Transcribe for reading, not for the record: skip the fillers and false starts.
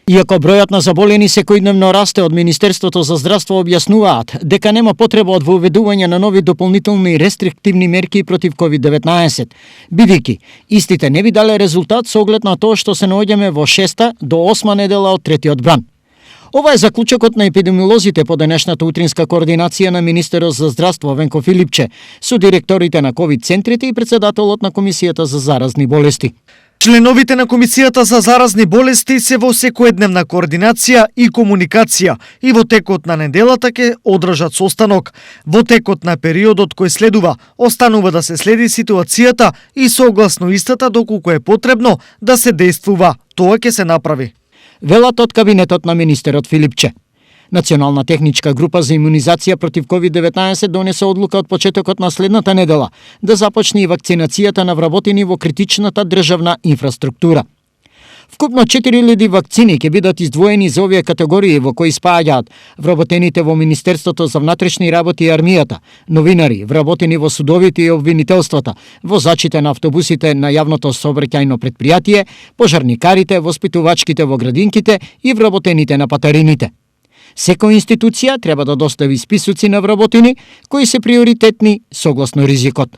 Иако бројот на заболени секојдневно расте, од Министерството за здравство објаснуваат дека нема потреба од воведување на нови дополнителни рестриктивни мерки против COVID-19, бидејќи истите не би дале резултат со оглед на тоа што се наоѓаме во 6-та до 8-ма недела од третиот бран. Ова е заклучокот на епидемиолозите по денешната утринска координација на Министерот за здравство Венко Филипче со директорите на ковид центрите и председателот на Комисијата за заразни болести. Членовите на Комисијата за заразни болести се во секојдневна координација и комуникација и во текот на неделата ќе одржат состанок. Во текот на периодот кој следува, останува да се следи ситуацијата и согласно истата доколку е потребно да се действува. Тоа ќе се направи. Велат од кабинетот на министерот Филипче. Национална техничка група за имунизација против COVID-19 донесе одлука од почетокот на следната недела да започне и вакцинацијата на вработени во критичната државна инфраструктура. Вкупно 4000 вакцини ќе бидат издвоени за овие категории во кои спаѓаат вработените во Министерството за внатрешни работи и армијата, новинари, вработени во судовите и обвинителствата, возачите на автобусите на јавното сообраќајно предпријатие, пожарникарите, воспитувачките во градинките и вработените на патарините. Секоја институција треба да достави списоци на вработени кои се приоритетни согласно ризикот.